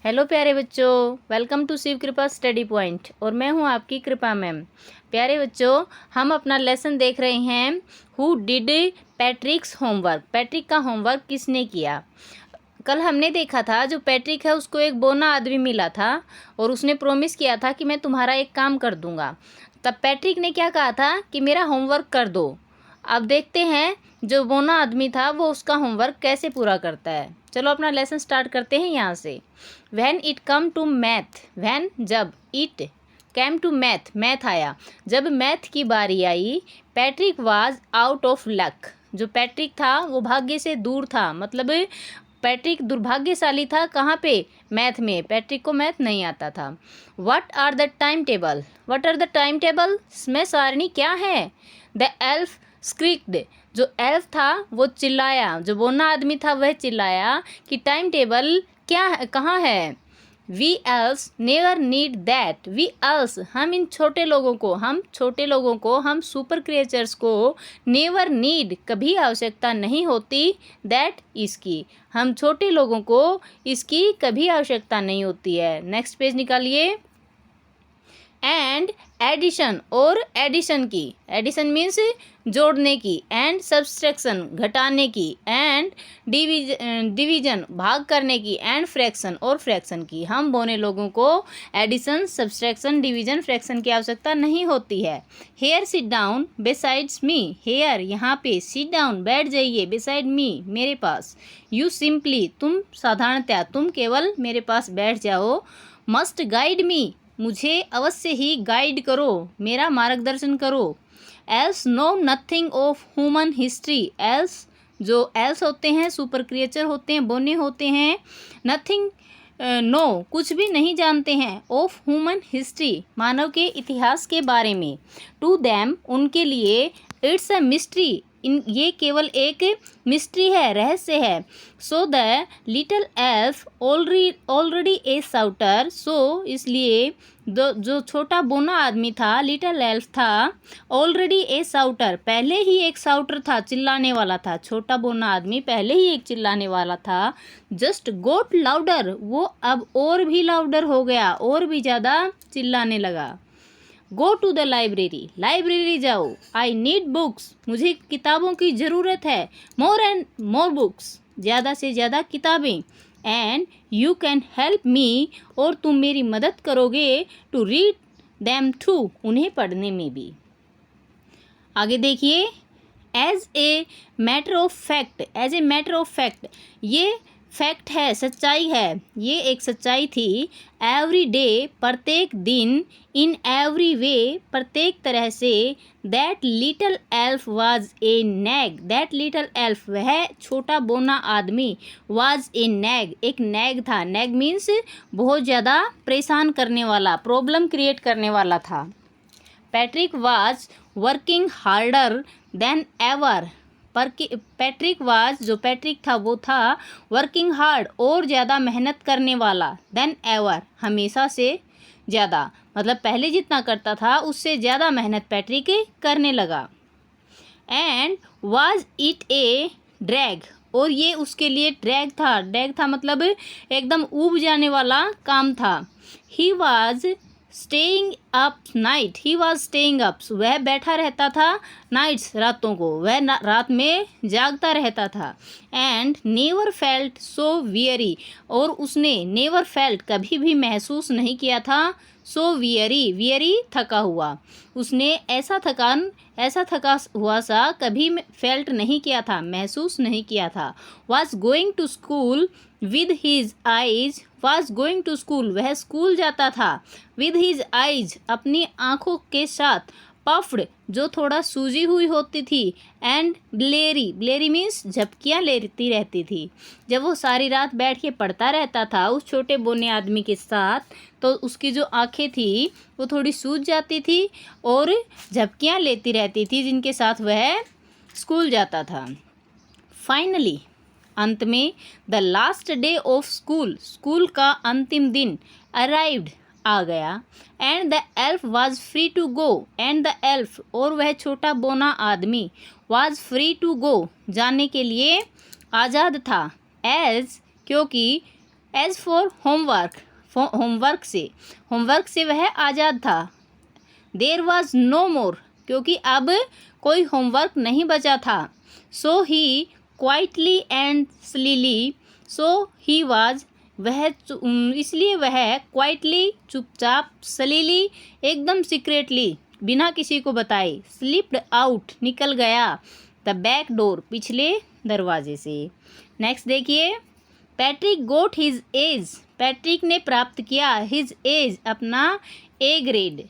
Hello प्यारे बच्चों, welcome to Shiv कृपा स्टडी पॉइंट और मैं हूं आपकी कृपा मैम। प्यारे बच्चों, हम अपना लेसन देख रहे हैं हु डिड पैट्रिक्स होमवर्क। पैट्रिक का होमवर्क किसने किया। कल हमने देखा था जो पैट्रिक है उसको एक बोना आदमी मिला था और उसने प्रॉमिस किया था कि मैं तुम्हारा एक काम कर दूंगा। तब पैट्रिक ने क्या कहा था कि मेरा होमवर्क कर दो। अब देखते हैं जो बोना आदमी था वो उसका होमवर्क कैसे पूरा करता है। चलो अपना लेसन स्टार्ट करते हैं यहाँ से। When it come to math, when जब, it came to math math आया, जब मैथ की बारी आई, Patrick was out of luck. जो पैट्रिक था वो भाग्य से दूर था, मतलब पैट्रिक दुर्भाग्यशाली था। कहाँ पे? मैथ में। पैट्रिक को मैथ नहीं आता था। What are the time table, what are the time table, समय सारणी क्या है। द एल्फ स्क्रीक्ड, जो एल्फ था वो चिल्लाया, जो बोना आदमी था वह चिल्लाया कि टाइम टेबल क्या है, कहाँ है। We else never need that, we else हम इन छोटे लोगों को, हम सुपर क्रिएचर्स को नेवर नीड कभी आवश्यकता नहीं होती, दैट इसकी, हम छोटे लोगों को इसकी कभी आवश्यकता नहीं होती है। नेक्स्ट पेज निकालिए। एंड एडिशन, और एडिशन की, एडिशन मीन्स जोड़ने की, एंड सब्सट्रैक्शन घटाने की, एंड डिवीजन भाग करने की, एंड फ्रैक्शन और फ्रैक्शन की। हम बोने लोगों को एडिशन, सब्सट्रैक्शन, डिवीजन, फ्रैक्शन की आवश्यकता नहीं होती है। Here sit down besides me, here यहाँ पे, सिट डाउन बैठ जाइए, बिसाइड मी मेरे पास। यू सिंपली तुम साधारणतया, तुम केवल मेरे पास बैठ जाओ। मस्ट गाइड मी, मुझे अवश्य ही गाइड करो, मेरा मार्गदर्शन करो। Else know nothing of human history, else जो एल्स होते हैं सुपर क्रिएचर होते हैं, बोने होते हैं। नथिंग नो कुछ भी नहीं जानते हैं, ऑफ ह्यूमन हिस्ट्री मानव के इतिहास के बारे में। टू दैम उनके लिए, इट्स अ मिस्ट्री इन ये केवल एक मिस्ट्री है, रहस्य है। So the little elf already a shouter, so इसलिए जो छोटा बोना आदमी था, लिटिल एल्फ था, ऑलरेडी ए साउटर पहले ही एक साउटर था, चिल्लाने वाला था। छोटा बोना आदमी पहले ही एक चिल्लाने वाला था। जस्ट गोट लाउडर, वो अब और भी लाउडर हो गया, और भी ज़्यादा चिल्लाने लगा। Go to the library, library जाओ। आई नीड बुक्स, मुझे किताबों की ज़रूरत है। मोर एंड मोर बुक्स, ज़्यादा से ज़्यादा किताबें। And you can help me, और तुम मेरी मदद करोगे, टू रीड दैम टू, उन्हें पढ़ने में भी। आगे देखिए। As a matter of fact, as a matter of fact, ये फैक्ट है, सच्चाई है, ये एक सच्चाई थी। एवरी डे प्रत्येक दिन, इन एवरी वे प्रत्येक तरह से। That little elf was a nag, that little elf वह छोटा बोना आदमी, वाज ए नैग एक नैग था। नैग मीन्स बहुत ज़्यादा परेशान करने वाला, प्रॉब्लम क्रिएट करने वाला था। Patrick was working harder than ever, पर पैट्रिक वाज जो पैट्रिक था वो था वर्किंग हार्ड और ज़्यादा मेहनत करने वाला, देन एवर हमेशा से ज़्यादा, मतलब पहले जितना करता था उससे ज़्यादा मेहनत पैट्रिक करने लगा। And was it A drag, और ये उसके लिए ड्रैग था। ड्रैग था मतलब एकदम ऊब जाने वाला काम था। He was staying up night, he was staying up, वह बैठा रहता था नाइट्स रातों को, वह रात में जागता रहता था। And never felt so weary, और उसने नेवर फेल्ट कभी भी महसूस नहीं किया था, सो वियरी वियरी थका हुआ, उसने ऐसा थका हुआ सा कभी फेल्ट नहीं किया था, महसूस नहीं किया था। Was going to school with his eyes, was going to school वह स्कूल जाता था, विद हीज आइज अपनी आँखों के साथ, पफ्ड जो थोड़ा सूजी हुई होती थी, एंड ब्लेरी, ब्लेरी मीन्स झपकियाँ लेती रहती थी। जब वो सारी रात बैठ के पढ़ता रहता था उस छोटे बोने आदमी के साथ, तो उसकी जो आँखें थी वो थोड़ी सूज जाती थी और झपकियाँ लेती रहती थी, जिनके साथ वह स्कूल जाता था। फाइनली अंत में, the last day of school, school का अंतिम दिन, अराइव्ड आ गया। And the elf was free to go, and the elf और वह छोटा बोना आदमी, वाज फ्री टू गो जाने के लिए आज़ाद था। एज क्योंकि एज फॉर होमवर्क से वह आज़ाद था। देर वॉज नो मोर, क्योंकि अब कोई होमवर्क नहीं बचा था। सो ही क्वाइटली एंड स्लीली, इसलिए वह क्वाइटली चुपचाप, स्लीली एकदम सीक्रेटली बिना किसी को बताए, स्लिप्ड आउट निकल गया, द बैक डोर पिछले दरवाजे से। नेक्स्ट देखिए, पैट्रिक गोट हिज एज, पैट्रिक ने प्राप्त किया हिज एज अपना A grade.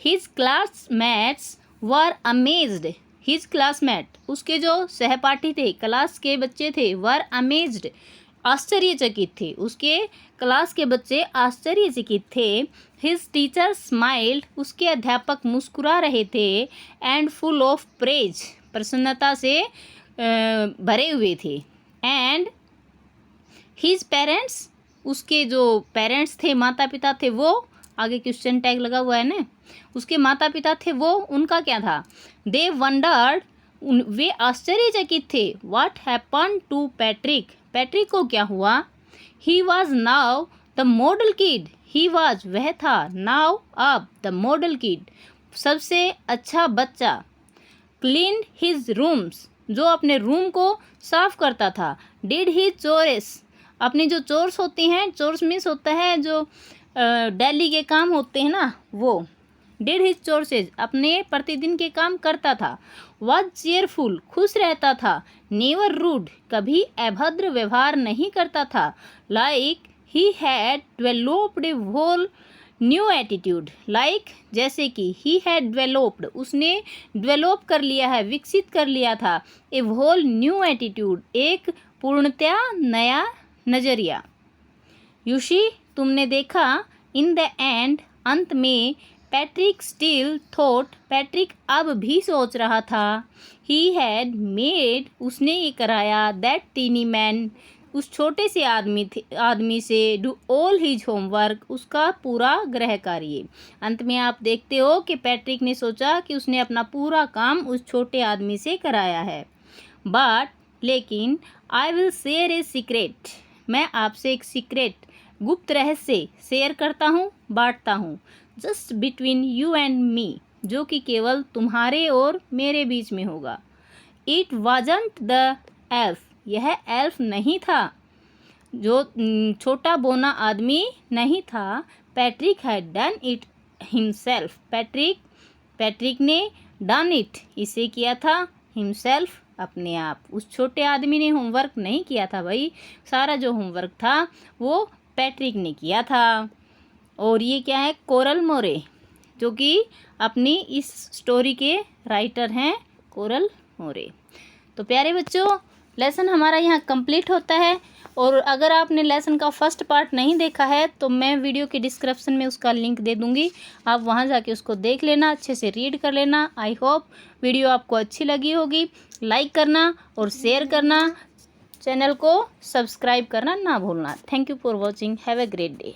His classmates were amazed, his classmate उसके जो सहपाठी थे, क्लास के बच्चे थे, वर अमेज्ड आश्चर्यचकित थे, उसके क्लास के बच्चे आश्चर्यचकित थे। हिज टीचर स्माइल्ड, उसके अध्यापक मुस्कुरा रहे थे। एंड फुल ऑफ प्रेज, प्रसन्नता से भरे हुए थे। एंड हिज पेरेंट्स, उसके जो पेरेंट्स थे, माता पिता थे, वो आगे क्वेश्चन टैग लगा हुआ है ना, उसके माता पिता थे, वो उनका क्या था? दे वंडर्ड, वे आश्चर्यचकित थे। What happen to Patrick, Patrick को क्या हुआ? He was now the model kid, he was वह था, नाउ अब द मॉडल किड सबसे अच्छा बच्चा। क्लीन्ड हिज रूम्स, जो अपने रूम को साफ करता था। डिड हिज चोर्स, अपनी जो चोर्स होती हैं, चोर्स मीन्स होता है जो डेली के काम होते हैं ना, वो। डिड हिज चोर्सेज, अपने प्रतिदिन के काम करता था। वॉज चेयरफुल, खुश रहता था। नेवर रूड, कभी अभद्र व्यवहार नहीं करता था। Like he had developed a whole new attitude, like जैसे कि ही हैड डेवलप्ड, उसने डेवलप कर लिया है, विकसित कर लिया था। ए होल न्यू एटीट्यूड, एक पूर्णतया नया नजरिया। यूशी, तुमने देखा। इन द एंड, अंत में। पैट्रिक स्टिल थॉट, पैट्रिक अब भी सोच रहा था। ही हैड मेड, उसने ये कराया। दैट टीनी मैन, उस छोटे से आदमी से। डू ऑल हिज होमवर्क, उसका पूरा गृह कार्य। अंत में आप देखते हो कि पैट्रिक ने सोचा कि उसने अपना पूरा काम उस छोटे आदमी से कराया है। बट, लेकिन, I will share a secret, मैं आपसे एक सीक्रेट, गुप्त रहस्य शेयर करता हूँ, बांटता हूँ। Just between you and me, जो कि केवल तुम्हारे और मेरे बीच में होगा। इट वाजंट द एल्फ, यह एल्फ नहीं था, जो छोटा बोना आदमी नहीं था। Patrick had done it himself, Patrick ने डन इट, इसे किया था, हिमसेल्फ, अपने आप। उस छोटे आदमी ने होमवर्क नहीं किया था भाई, सारा जो होमवर्क था वो पैट्रिक ने किया था। और ये क्या है? कोरल मोरे, जो कि अपनी इस स्टोरी के राइटर हैं, कोरल मोरे। तो प्यारे बच्चों, लेसन हमारा यहाँ कंप्लीट होता है। और अगर आपने लेसन का फर्स्ट पार्ट नहीं देखा है तो मैं वीडियो के डिस्क्रिप्शन में उसका लिंक दे दूँगी, आप वहाँ जाके उसको देख लेना, अच्छे से रीड कर लेना। आई होप वीडियो आपको अच्छी लगी होगी। लाइक करना और शेयर करना, चैनल को सब्सक्राइब करना ना भूलना। Thank you for watching, have a great day.